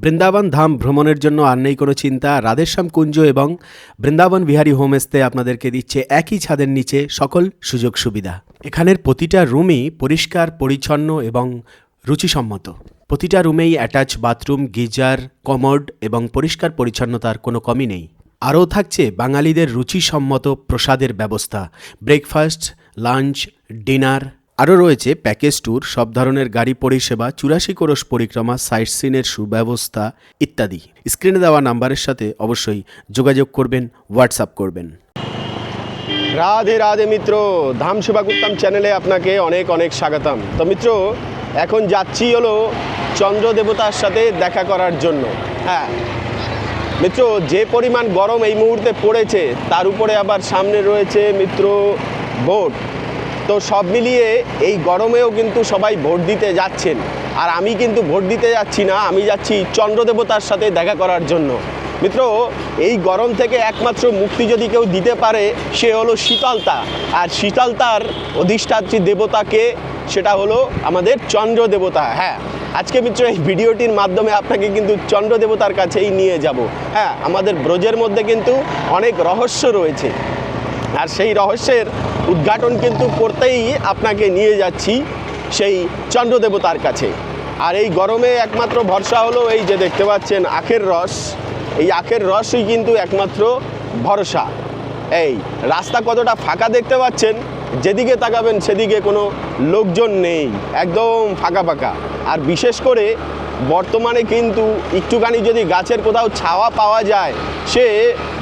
বৃন্দাবন ধাম ভ্রমণের জন্য আর নেই কোনো চিন্তা। রাধেশ্যাম কুঞ্জ এবং বৃন্দাবন বিহারী হোমস্টে আপনাদেরকে দিচ্ছে একই ছাদের নিচে সকল সুযোগ সুবিধা। এখানের প্রতিটা রুমই পরিষ্কার পরিচ্ছন্ন এবং রুচিসম্মত। প্রতিটা রুমেই অ্যাটাচ বাথরুম, গিজার, কমোড এবং পরিষ্কার পরিচ্ছন্নতার কোনো কমই নেই। আরও থাকছে বাঙালিদের রুচিসম্মত প্রসাদের ব্যবস্থা, ব্রেকফাস্ট, লাঞ্চ, ডিনার। আরও রয়েছে প্যাকেজ ট্যুর, সব ধরনের গাড়ি পরিষেবা, 84 কোরস পরিক্রমা, সাইট সিনের সুব্যবস্থা ইত্যাদি। স্ক্রিনে দেওয়া নাম্বারের সাথে অবশ্যই যোগাযোগ করবেন, হোয়াটসঅ্যাপ করবেন। রাধে রাধে মিত্র, ধাম সেবাকুত্তম চ্যানেলে আপনাকে অনেক অনেক স্বাগতম। তো মিত্র, এখন যাচ্ছি হলো চন্দ্র দেবতার সাথে দেখা করার জন্য। হ্যাঁ মিত্র, যে পরিমাণ গরম এই মুহূর্তে পড়েছে, তার উপরে আবার সামনে রয়েছে মিত্র ভোট। তো সব মিলিয়ে এই গরমেও কিন্তু সবাই ভোট দিতে যাচ্ছেন, আর আমি কিন্তু ভোট দিতে যাচ্ছি না, আমি যাচ্ছি চন্দ্র দেবতার সাথে দেখা করার জন্য। মিত্র, এই গরম থেকে একমাত্র মুক্তি যদি কেউ দিতে পারে, সে হলো শীতলতা। আর শীতলতার অধিষ্ঠাত্রী দেবতাকে, সেটা হলো আমাদের চন্দ্র দেবতা। হ্যাঁ, আজকে মিত্র এই ভিডিওটির মাধ্যমে আপনাকে কিন্তু চন্দ্র দেবতার কাছেই নিয়ে যাব। হ্যাঁ, আমাদের ব্রজের মধ্যে কিন্তু অনেক রহস্য রয়েছে, আর সেই রহস্যের উদ্ঘাটন কিন্তু করতেই আপনাকে নিয়ে যাচ্ছি সেই চন্দ্র দেবতার কাছে। আর এই গরমে একমাত্র ভরসা হলো এই যে দেখতে পাচ্ছেন আখের রস। এই আখের রসই কিন্তু একমাত্র ভরসা। এই রাস্তা কতটা ফাঁকা দেখতে পাচ্ছেন, যেদিকে তাকাবেন সেদিকে কোনো লোকজন নেই, একদম ফাঁকা ফাঁকা। আর বিশেষ করে বর্তমানে কিন্তু একটুখানি যদি গাছের কোথাও ছাওয়া পাওয়া যায়, সে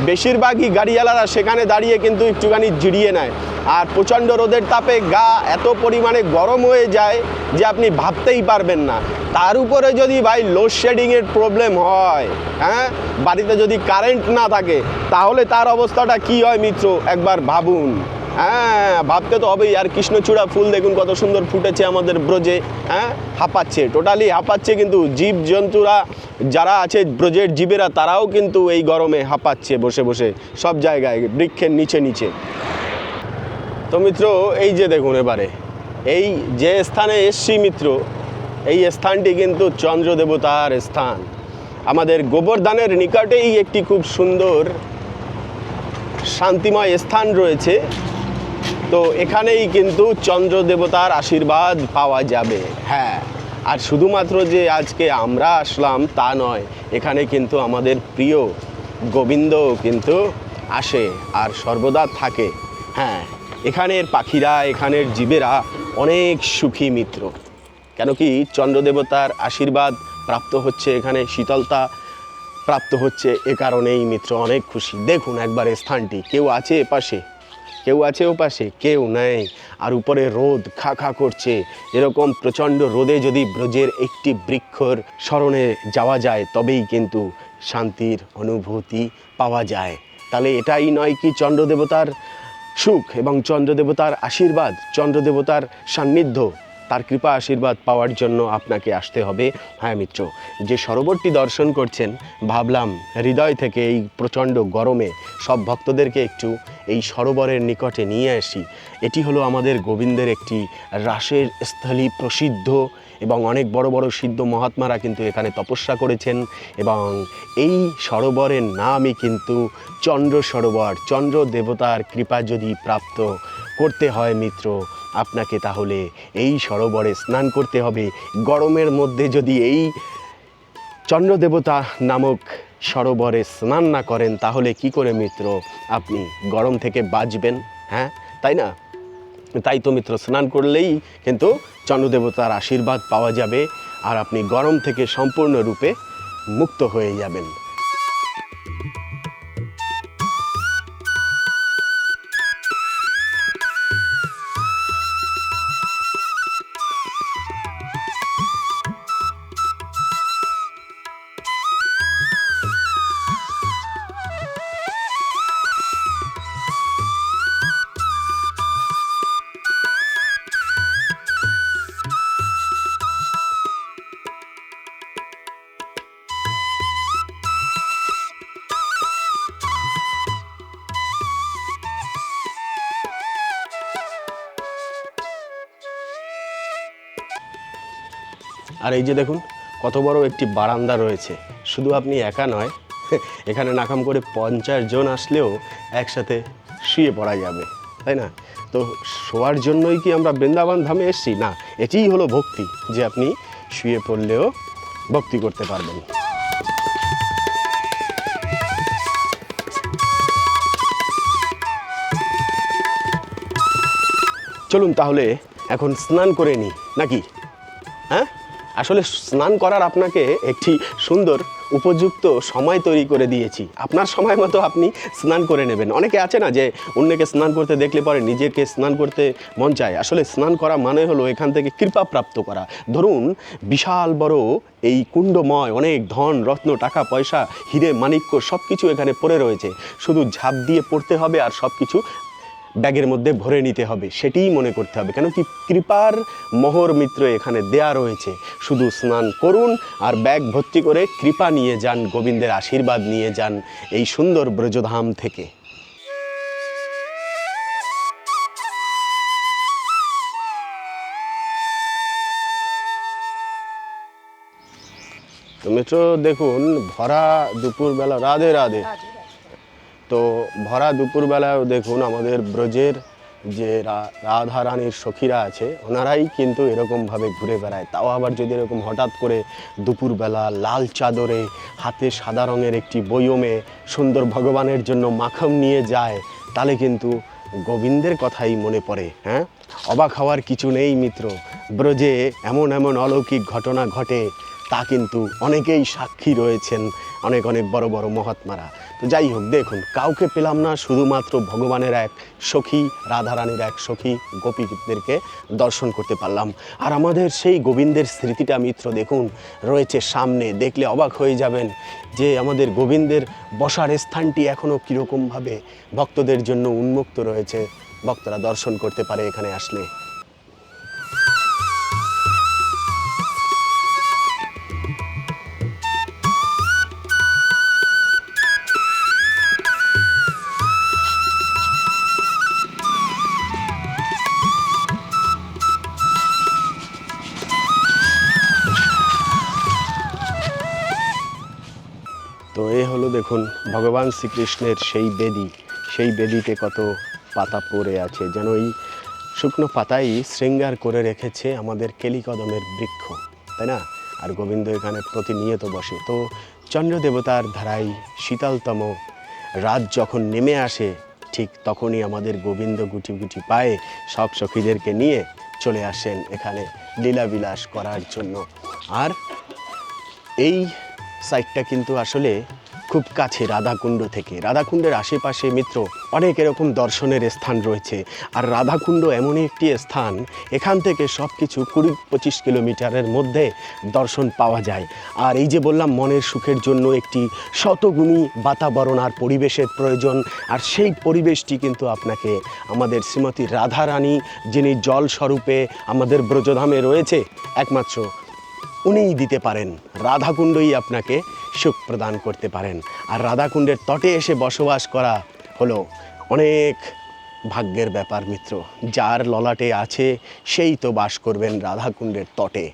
বেশিরভাগই গাড়িওয়ালারা সেখানে দাঁড়িয়ে কিন্তু একটুখানি জিরিয়ে নেয়। আর প্রচণ্ড রোদের তাপে গা এত পরিমাণে গরম হয়ে যায় যে আপনি ভাবতেই পারবেন না। তার উপরে যদি ভাই লোডশেডিংয়ের প্রবলেম হয়, হ্যাঁ, বাড়িতে যদি কারেন্ট না থাকে, তাহলে তার অবস্থাটা কি হয় মিত্র, একবার ভাবুন। হ্যাঁ, ভাবতে তো হবেই। আর কৃষ্ণচূড়া ফুল দেখুন কত সুন্দর ফুটেছে আমাদের ব্রজে। হ্যাঁ, হাঁপাচ্ছে, টোটালি হাঁপাচ্ছে। কিন্তু জীবজন্তুরা যারা আছে, ব্রজের জীবেরা, তারাও কিন্তু এই গরমে হাঁপাচ্ছে বসে বসে সব জায়গায় বৃক্ষের নিচে নিচে। তো মিত্র, এই যে দেখুন, এবারে এই যে স্থানে এসছি মিত্র, এই স্থানটি কিন্তু চন্দ্র দেবতার স্থান। আমাদের গোবর্ধনের নিকটেই একটি খুব সুন্দর শান্তিময় স্থান রয়েছে। তো এখানেই কিন্তু চন্দ্র দেবতার আশীর্বাদ পাওয়া যাবে। হ্যাঁ, আর শুধুমাত্র যে আজকে আমরা আসলাম তা নয়, এখানে কিন্তু আমাদের প্রিয় গোবিন্দ কিন্তু আসে আর সর্বদা থাকে। হ্যাঁ, এখানের পাখিরা, এখানের জীবেরা অনেক সুখী মিত্র। কেন কি, চন্দ্র দেবতার আশীর্বাদ প্রাপ্ত হচ্ছে, এখানে শীতলতা প্রাপ্ত হচ্ছে, এ কারণেই মিত্র অনেক খুশি। দেখুন একবার স্থানটি, কেউ আছে এপাশে, কেউ আছে ওপাশে, কেউ নেই। আর উপরে রোদ খা খা করছে। এরকম প্রচণ্ড রোদে যদি ব্রজের একটি বৃক্ষর শরণে যাওয়া যায়, তবেই কিন্তু শান্তির অনুভূতি পাওয়া যায়। তাহলে এটাই নয় কি চন্দ্রদেবতার সুখ এবং চন্দ্রদেবতার আশীর্বাদ, চন্দ্রদেবতার সান্নিধ্য, তার কৃপা আশীর্বাদ পাওয়ার জন্য আপনাকে আসতে হবে। হ্যাঁ মিত্র, যে সরোবরটি দর্শন করছেন, ভাবলাম হৃদয় থেকে এই প্রচণ্ড গরমে সব ভক্তদেরকে একটু এই সরোবরের নিকটে নিয়ে আসি। এটি হলো আমাদের গোবিন্দের একটি রাসের স্থলী, প্রসিদ্ধ, এবং অনেক বড় বড় সিদ্ধ মহাত্মারা কিন্তু এখানে তপস্যা করেছেন। এবং এই সরোবরের নামই কিন্তু চন্দ্র সরোবর। চন্দ্র দেবতার কৃপা যদি প্রাপ্ত করতে হয় মিত্র, আপনাকে তাহলে এই সরোবরে স্নান করতে হবে। গরমের মধ্যে যদি এই চন্দ্র দেবতা নামক সরোবরে স্নান না করেন, তাহলে কি করে মিত্র আপনি গরম থেকে বাঁচবেন? হ্যাঁ, তাই না? তাই তো মিত্র, স্নান করলেই কিন্তু চন্দ্রদেবতার আশীর্বাদ পাওয়া যাবে, আর আপনি গরম থেকে সম্পূর্ণরূপে মুক্ত হয়ে যাবেন। আর এই যে দেখুন কত বড় একটি বারান্দা রয়েছে। শুধু আপনি একা নয়, এখানে নাকাম করে 50 জন আসলেও একসাথে শুয়ে পড়া যাবে, তাই না? তো শোয়ার জন্যই কি আমরা বৃন্দাবন ধামে এসেছি? না, এটিই হলো ভক্তি, যে আপনি শুয়ে পড়লেও ভক্তি করতে পারবেন। চলুন তাহলে এখন স্নান করে নিই, নাকি? হ্যাঁ, আসলে স্নান করার আপনাকে একটি সুন্দর উপযুক্ত সময় তৈরি করে দিয়েছি। আপনার সময় মতো আপনি স্নান করে নেবেন। অনেকে আছে না যে অন্যকে স্নান করতে দেখলে পরে নিজেকে স্নান করতে মন চায়। আসলে স্নান করা মানে হলো এখান থেকে কৃপা প্রাপ্ত করা। ধরুন বিশাল বড় এই কুণ্ডময়, অনেক ধন রত্ন, টাকা পয়সা, হিরে মাণিক্য সব কিছু এখানে পড়ে রয়েছে। শুধু ঝাঁপ দিয়ে পড়তে হবে আর সব কিছু ব্যাগের মধ্যে ভরে নিতে হবে, সেটিই মনে করতে হবে। কেন কি কৃপার মোহর মিত্র এখানে দেয়া রয়েছে। শুধু স্নান করুন আর ব্যাগ ভর্তি করে কৃপা নিয়ে যান, গোবিন্দের আশীর্বাদ নিয়ে যান এই সুন্দর ব্রজধাম থেকে। তো মিত্র দেখুন, ভরা দুপুরবেলা, রাধে রাধে। তো ভরা দুপুরবেলাও দেখুন আমাদের ব্রজের যে রাধা রানীর সখীরা আছে, ওনারাই কিন্তু এরকমভাবে ঘুরে বেড়ায়। তাও আবার যদি এরকম হঠাৎ করে দুপুরবেলা লাল চাদরে, হাতে সাদা রঙের একটি বয়মে সুন্দর ভগবানের জন্য মাখন নিয়ে যায়, তাহলে কিন্তু গোবিন্দের কথাই মনে পড়ে। হ্যাঁ, অবাক হওয়ার কিছু নেই মিত্র। ব্রজে এমন এমন অলৌকিক ঘটনা ঘটে, তা কিন্তু অনেকেই সাক্ষী রয়েছেন, অনেক অনেক বড় বড় মহাত্মারা। তো যাই হোক, দেখুন কাউকে পেলাম না, শুধুমাত্র ভগবানের এক সখী, রাধারানীর এক সখী গোপীদেরকে দর্শন করতে পারলাম। আর আমাদের সেই গোবিন্দের স্মৃতিটা মিত্র দেখুন রয়েছে সামনে। দেখলে অবাক হয়ে যাবেন যে আমাদের গোবিন্দের বসার স্থানটি এখনও কীরকমভাবে ভক্তদের জন্য উন্মুক্ত রয়েছে। ভক্তরা দর্শন করতে পারে এখানে আসলে। তো এ হলো দেখুন ভগবান শ্রীকৃষ্ণের সেই বেদী। সেই বেদীতে কত পাতা পড়ে আছে, যেন এই শুকনো পাতাই শৃঙ্গার করে রেখেছে আমাদের কেলিকদমের বৃক্ষ, তাই না? আর গোবিন্দ এখানে প্রতিনিয়ত বসে। তো চন্দ্র দেবতার ধারায় শীতলতম রাত যখন নেমে আসে, ঠিক তখনই আমাদের গোবিন্দ গুটি গুটি পায়ে সব সখীদেরকে নিয়ে চলে আসেন এখানে লীলাবিলাস করার জন্য। আর এই সাইটটা কিন্তু আসলে খুব কাছে রাধাকুণ্ড থেকে। রাধাকুণ্ডের আশেপাশে মিত্র অনেক এরকম দর্শনের স্থান রয়েছে। আর রাধাকুণ্ড এমনই একটি স্থান, এখান থেকে সব কিছু 20-25 কিলোমিটারের মধ্যে দর্শন পাওয়া যায়। আর এই যে বললাম মনের সুখের জন্য একটি শতগুণী বাতাবরণ আর পরিবেশের প্রয়োজন, আর সেই পরিবেশটি কিন্তু আপনাকে আমাদের শ্রীমতী রাধারানী, যিনি জল স্বরূপে আমাদের ব্রজধামে রয়েছে, একমাত্র উনিই দিতে পারেন। রাধাকুণ্ডই আপনাকে সুখ প্রদান করতে পারেন। আর রাধাকুণ্ডের তটে এসে বসবাস করা হলো অনেক ভাগ্যের ব্যাপার মিত্র। যার ললাটে আছে সেই তো বাস করবেন রাধাকুণ্ডের তটে।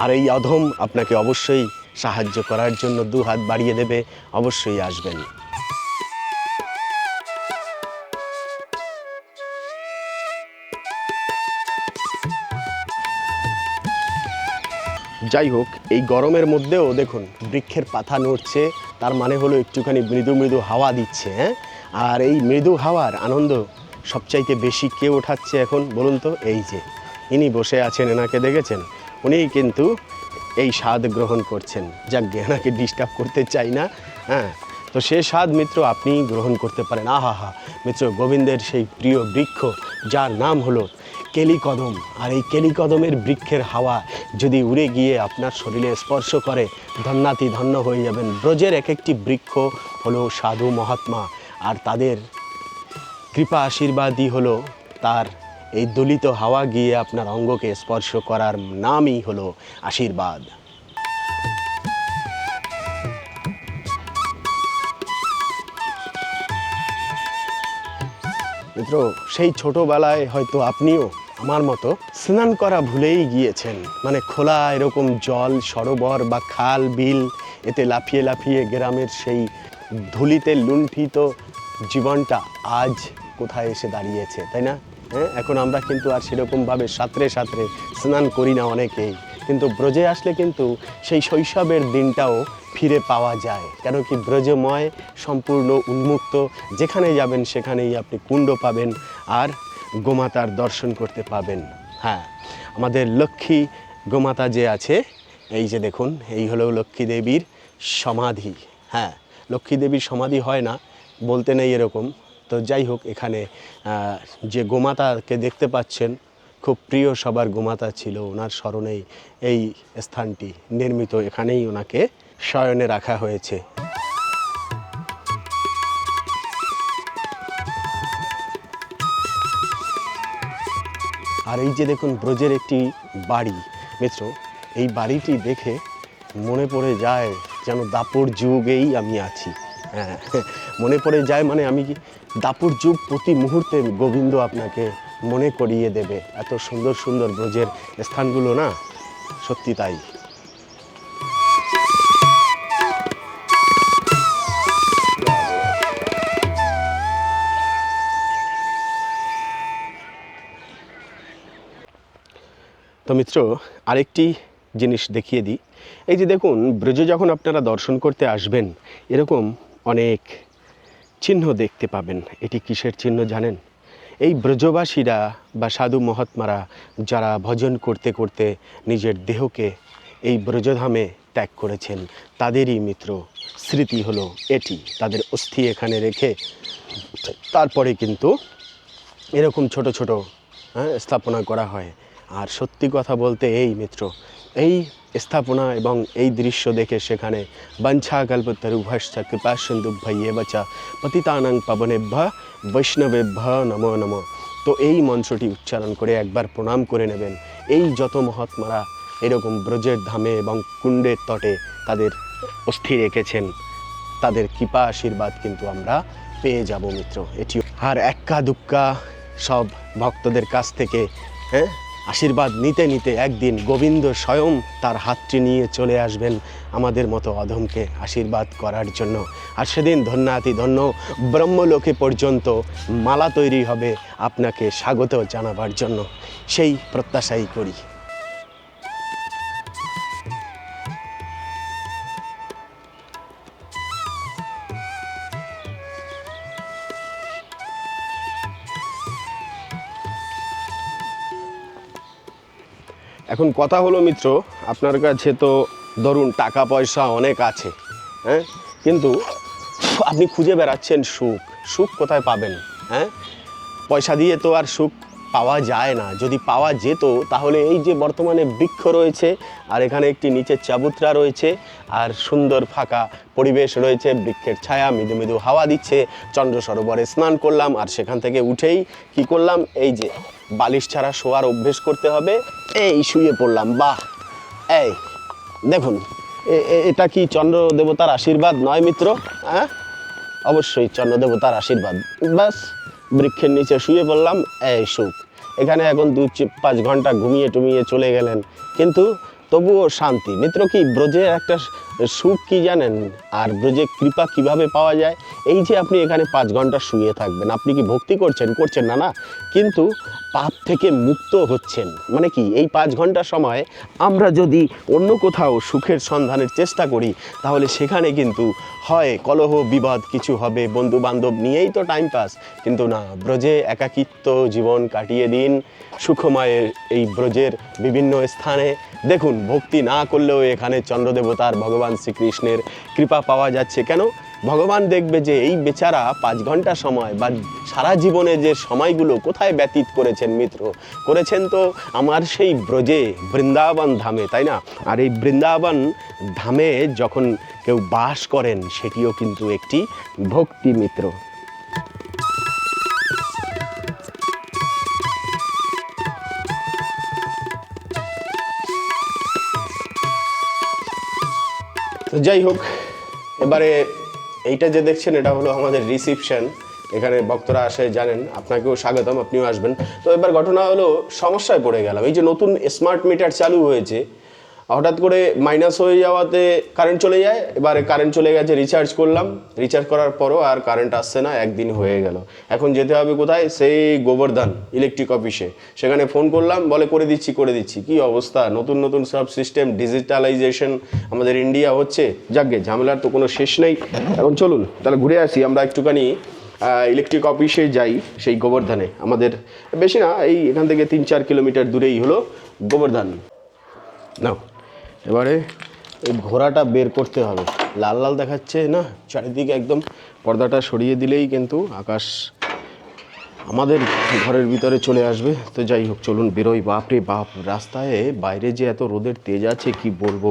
আর এই অধম আপনাকে অবশ্যই সাহায্য করার জন্য দুহাত বাড়িয়ে দেবে, অবশ্যই আসবেন। যাই হোক, এই গরমের মধ্যেও দেখুন বৃক্ষের পাতা নড়ছে, তার মানে হলো একটুখানি মৃদু মৃদু হাওয়া দিচ্ছে। হ্যাঁ, আর এই মৃদু হাওয়ার আনন্দ সবচাইতে বেশি কে ওঠাচ্ছে এখন বলুন তো? এই যে ইনি বসে আছেন, এনাকে দেখেছেন? উনিই কিন্তু এই স্বাদ গ্রহণ করছেন। যাক, এনাকে ডিস্টার্ব করতে চাই না। হ্যাঁ, তো সে স্বাদ মিত্র আপনি গ্রহণ করতে পারেন। আহা হা মিত্র, গোবিন্দের সেই প্রিয় বৃক্ষ যার নাম হলো কেলিকদম। আর এই কেলিকদমের বৃক্ষের হাওয়া যদি উড়ে গিয়ে আপনার শরীরে স্পর্শ করে, ধন্যাতি ধন্য হয়ে যাবেন। ব্রজের এক একটি বৃক্ষ হলো সাধু মহাত্মা, আর তাদের কৃপা আশীর্বাদই হলো তার এই দলিত হাওয়া গিয়ে আপনার অঙ্গকে স্পর্শ করার নামই হলো আশীর্বাদ। মিত্র, সেই ছোটবেলায় হয়তো আপনিও আমার মতো স্নান করা ভুলেই গিয়েছেন। মানে খোলা এরকম জল, সরোবর বা খাল বিল, এতে লাফিয়ে লাফিয়ে গ্রামের সেই ধুলিতে লুণ্ঠিত জীবনটা আজ কোথায় এসে দাঁড়িয়েছে, তাই না? হ্যাঁ, এখন আমরা কিন্তু আর সেরকমভাবে সাঁতরে সাঁতরে স্নান করি না অনেকেই, কিন্তু ব্রজে আসলে কিন্তু সেই শৈশবের দিনটাও ফিরে পাওয়া যায়। কেন কি ব্রজময় সম্পূর্ণ উন্মুক্ত, যেখানে যাবেন সেখানেই আপনি কুণ্ড পাবেন আর গোমাতার দর্শন করতে পাবেন। হ্যাঁ, আমাদের লক্ষ্মী গোমাতা যে আছে, এই যে দেখুন, এই হলো লক্ষ্মী দেবীর সমাধি। হ্যাঁ, লক্ষ্মী দেবীর সমাধি হয় না, বলতে নেই এরকম। তো যাই হোক, এখানে যে গোমাতাকে দেখতে পাচ্ছেন, খুব প্রিয় সবার গোমাতা ছিল, ওনার স্মরণেই এই স্থানটি নির্মিত, এখানেই ওনাকে শয়নে রাখা হয়েছে। আর এই যে দেখুন ব্রজের একটি বাড়ি মিত্র, এই বাড়িটি দেখে মনে পড়ে যায় যেন দাপর যুগেই আমি আছি। হ্যাঁ, মনে পড়ে যায়, মানে আমি কি দাপর যুগ প্রতি মুহূর্তে গোবিন্দ আপনাকে মনে করিয়ে দেবে। এত সুন্দর সুন্দর ব্রজের স্থানগুলো না, সত্যি তাই। তো মিত্র, আরেকটি জিনিস দেখিয়ে দিই। এই যে দেখুন, ব্রজে যখন আপনারা দর্শন করতে আসবেন, এরকম অনেক চিহ্ন দেখতে পাবেন। এটি কিসের চিহ্ন জানেন? এই ব্রজবাসীরা বা সাধু মহাত্মারা যারা ভজন করতে করতে নিজের দেহকে এই ব্রজধামে ত্যাগ করেছেন, তাদেরই মিত্র স্মৃতি হলো এটি। তাদের অস্থি এখানে রেখে তারপরে কিন্তু এরকম ছোট ছোট স্থাপনা করা হয়। আর সত্যি কথা বলতে এই মিত্র, এই স্থাপনা এবং এই দৃশ্য দেখে সেখানে বাঞ্ছা কল্পতরুভ্যশ্চ কৃপা সিন্ধুভ্যয়ে বচা পতিতানাং পাবনেভ্য বৈষ্ণবেভ্য নমো নমো। তো এই মন্ত্রটি উচ্চারণ করে একবার প্রণাম করে নেবেন। এই যত মহাত্মারা এরকম ব্রজের ধামে এবং কুণ্ডের তটে তাদের অস্থি রেখেছেন, তাদের কৃপা আশীর্বাদ কিন্তু আমরা পেয়ে যাব মিত্র। এটি আর এক্কা দুক্কা সব ভক্তদের কাছ থেকে আশীর্বাদ নিতে নিতে একদিন গোবিন্দ স্বয়ং তার হাতটি নিয়ে চলে আসবেন আমাদের মতো অধমকে আশীর্বাদ করার জন্য। আর সেদিন ধন্যাতি ধন্য ব্রহ্মলোকে পর্যন্ত মালা তৈরি হবে আপনাকে স্বাগত জানাবার জন্য, সেই প্রত্যাশাই করি। এখন কথা হলো মিত্র, আপনার কাছে তো ধরুন টাকা পয়সা অনেক আছে, হ্যাঁ, কিন্তু আপনি খুঁজে বেড়াচ্ছেন সুখ। সুখ কোথায় পাবেন? হ্যাঁ, পয়সা দিয়ে তো আর সুখ পাওয়া যায় না। যদি পাওয়া যেত তাহলে এই যে বর্তমানে বৃক্ষ রয়েছে, আর এখানে একটি নিচে চাবুত্রা রয়েছে, আর সুন্দর ফাঁকা পরিবেশ রয়েছে, বৃক্ষের ছায়া, মৃদু মৃদু হাওয়া দিচ্ছে, চন্দ্র সরোবরে স্নান করলাম, আর সেখান থেকে উঠেই কি করলাম, এই যে বালিশ ছাড়া শোয়ার অভ্যেস করতে হবে, এই শুয়ে পড়লাম। বাহ, এই দেখুন, এটা কি চন্দ্র দেবতার আশীর্বাদ নয় মিত্র? হ্যাঁ, অবশ্যই চন্দ্র দেবতার আশীর্বাদ। বাস, বৃক্ষের নিচে শুয়ে পড়লাম, এই সুখ। এখানে এখন 2-5 ঘন্টা ঘুমিয়ে টুমিয়ে চলে গেলেন, কিন্তু তবুও শান্তি মিত্র। কি ব্রজের একটা সুখ কি জানেন? আর ব্রজে কৃপা কিভাবে পাওয়া যায়? এই যে আপনি এখানে 5 ঘন্টা শুয়ে থাকবেন, আপনি কি ভক্তি করছেন? করছেন না, না, কিন্তু পাপ থেকে মুক্ত হচ্ছেন। মানে কি, এই 5 ঘন্টা সময় আমরা যদি অন্য কোথাও সুখের সন্ধানের চেষ্টা করি, তাহলে সেখানে কিন্তু হয় কলহ বিবাদ কিছু হবে, বন্ধু বান্ধব নিয়েই তো টাইম পাস। কিন্তু না, ব্রজে একাকিত্ব জীবন কাটিয়ে দিন সুখময়ের এই ব্রজের বিভিন্ন স্থানে। দেখুন, ভক্তি না করলেও এখানে চন্দ্রদেবতার ভগবান শ্রীকৃষ্ণের কৃপা পাওয়া যাচ্ছে। কেন? ভগবান দেখবে যে এই বেচারা 5 ঘন্টা সময় বা সারা জীবনে যে সময়গুলো কোথায় ব্যতীত করেছেন মিত্র, করেছেন তো আমার সেই ব্রজে বৃন্দাবন ধামে, তাই না? আর এই বৃন্দাবন ধামে যখন কেউ বাস করেন, সেটিও কিন্তু একটি ভক্তি মিত্র। তো যাই হোক, এবারে এইটা যে দেখছেন, এটা হলো আমাদের রিসিপশন। এখানে ভক্তরা আসে জানেন, আপনাকেও স্বাগতম, আপনিও আসবেন। তো এবার ঘটনা হলো সমস্যায় পড়ে গেলাম। এই যে নতুন স্মার্ট মিটার চালু হয়েছে, হঠাৎ করে মাইনাস হয়ে যাওয়াতে কারেন্ট চলে যায়। এবারে কারেন্ট চলে গেছে, রিচার্জ করলাম, রিচার্জ করার পরও আর কারেন্ট আসছে না, একদিন হয়ে গেল। এখন যেতে হবে কোথায়? সেই গোবর্ধন ইলেকট্রিক অফিসে। সেখানে ফোন করলাম, বলে করে দিচ্ছি। কি অবস্থা, নতুন নতুন সব সিস্টেম, ডিজিটালাইজেশন আমাদের ইন্ডিয়া হচ্ছে। যাকগে, ঝামেলার তো কোনো শেষ নেই। এখন চলুন তাহলে ঘুরে আসি আমরা একটুখানি ইলেকট্রিক অফিসে যাই, সেই গোবর্ধনে। আমাদের বেশি না, এই এখান থেকে 3-4 কিলোমিটার দূরেই হলো গোবর্ধন। নাও এবারে এই ঘোড়াটা বের করতে হবে, লাল লাল দেখাচ্ছে না চারিদিকে, একদম পর্দাটা সরিয়ে দিলেই কিন্তু আকাশ আমাদের ঘরের ভিতরে চলে আসবে। তো যাই হোক, চলুন বেরোই। বাপরে বাপ, রাস্তায় বাইরে যে এত রোদের তেজ আছে কি বলবো,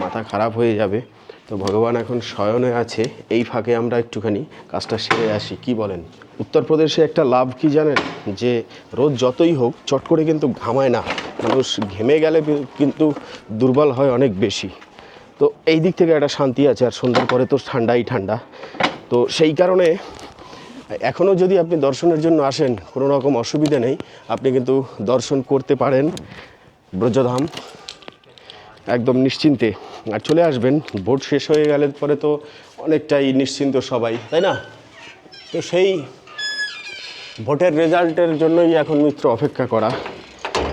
মাথা খারাপ হয়ে যাবে। তো ভগবান এখন শয়নে আছে, এই ফাঁকে আমরা একটুখানি কাজটা সেরে আসি, কি বলেন? উত্তরপ্রদেশে একটা লাভ কি জানেন, যে রোদ যতই হোক চট করে কিন্তু ঘামায় না। মানুষ ঘেমে গেলে কিন্তু দুর্বল হয় অনেক বেশি। তো এই দিক থেকে একটা শান্তি আছে। আর সন্ধ্যার পরে তো ঠান্ডাই ঠান্ডা। তো সেই কারণে এখনও যদি আপনি দর্শনের জন্য আসেন, কোনো রকম অসুবিধা নেই, আপনি কিন্তু দর্শন করতে পারেন ব্রজধাম একদম নিশ্চিন্তে। আর চলে আসবেন, ভোট শেষ হয়ে গেলে পরে তো অনেকটাই নিশ্চিন্ত সবাই, তাই না? তো সেই ভোটের রেজাল্টের জন্যই এখন মিত্র অপেক্ষা করা,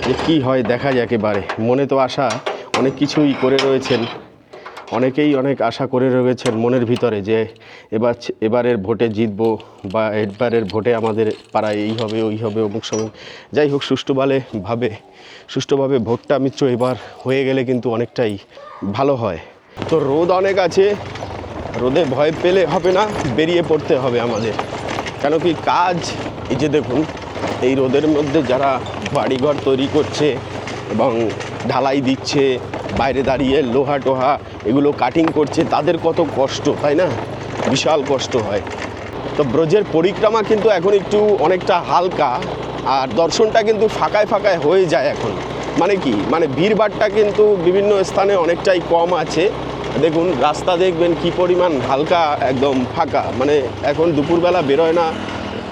যে কী হয় দেখা যাক। এবারে মনে তো আশা অনেক কিছুই করে রয়েছেন, অনেকেই অনেক আশা করে রয়েছেন মনের ভিতরে, যে এবারের ভোটে জিতবো, বা এবারের ভোটে আমাদের পাড়ায় এই হবে ওই হবে অমুক সময়। যাই হোক, সুষ্ঠুভাবে ভোটটা মিত্র এবার হয়ে গেলে কিন্তু অনেকটাই ভালো হয়। তো রোদ অনেক আছে, রোদে ভয় পেলে হবে না, বেরিয়ে পড়তে হবে আমাদের। কেন কি কাজ, এই যে দেখুন, এই রোদের মধ্যে যারা বাড়িঘর তৈরি করছে এবং ঢালাই দিচ্ছে, বাইরে দাঁড়িয়ে লোহা টোহা এগুলো কাটিং করছে, তাদের কত কষ্ট, তাই না? বিশাল কষ্ট হয়। তো ব্রজের পরিক্রমা কিন্তু এখন একটু অনেকটা হালকা, আর দর্শনটা কিন্তু ফাঁকায় হয়ে যায় এখন। মানে কি, মানে ভিড়ভাড়টা কিন্তু বিভিন্ন স্থানে অনেকটাই কম আছে। দেখুন রাস্তা দেখবেন কি পরিমাণ হালকা, একদম ফাঁকা। মানে এখন দুপুরবেলা বেরোয় না,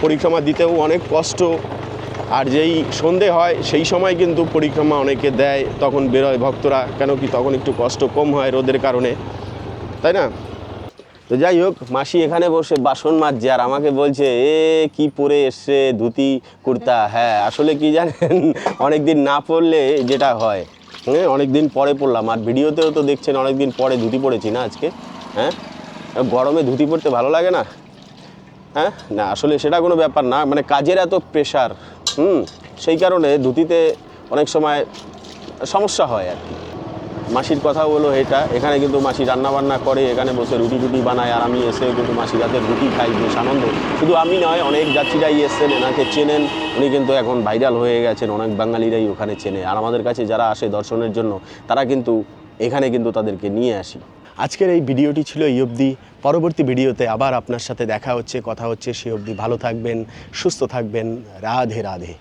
পরিক্রমা দিতেও অনেক কষ্ট। আর যেই সন্ধে হয় সেই সময় কিন্তু পরিক্রমা অনেকে দেয়, তখন বেরোয় ভক্তরা। কেন কি, তখন একটু কষ্ট কম হয় রোদের কারণে, তাই না? তো যাই হোক, মাসি এখানে বসে বাসন মাজছে, আর আমাকে বলছে কি পরে এসছে, ধুতি কুর্তা। হ্যাঁ, আসলে কি জানেন, অনেক দিন না পরলে যেটা হয়, হ্যাঁ অনেক দিন পরে পরলাম। আর ভিডিওতেও তো দেখছেন অনেক দিন পরে ধুতি পরেছি না আজকে। হ্যাঁ, গরমে ধুতি পরতে ভালো লাগে না। হ্যাঁ না, আসলে সেটা কোনো ব্যাপার না, মানে কাজের এত প্রেশার, সেই কারণে ধুতিতে অনেক সময় সমস্যা হয় আর কি। মাসির কথা হলো এটা, এখানে কিন্তু মাসি রান্নাবান্না করে, এখানে বসে রুটি বানায়, আর আমি এসে কিন্তু মাসির হাতে রুটি খাই, বেশ আনন্দ। শুধু আমি নয়, অনেক যাত্রীরাই এসছেন, এনাকে চেনেন, উনি কিন্তু এখন ভাইরাল হয়ে গেছেন, অনেক বাঙালিরাই ওখানে চেনে। আর আমাদের কাছে যারা আসে দর্শনের জন্য, তারা কিন্তু এখানে কিন্তু তাদেরকে নিয়ে আসি। আজকের এই ভিডিওটি ছিল এই অবধি। পরবর্তী ভিডিওতে আবার আপনার সাথে দেখা হচ্ছে, কথা হচ্ছে। সে অবধি ভালো থাকবেন, সুস্থ থাকবেন। রাধে রাধে।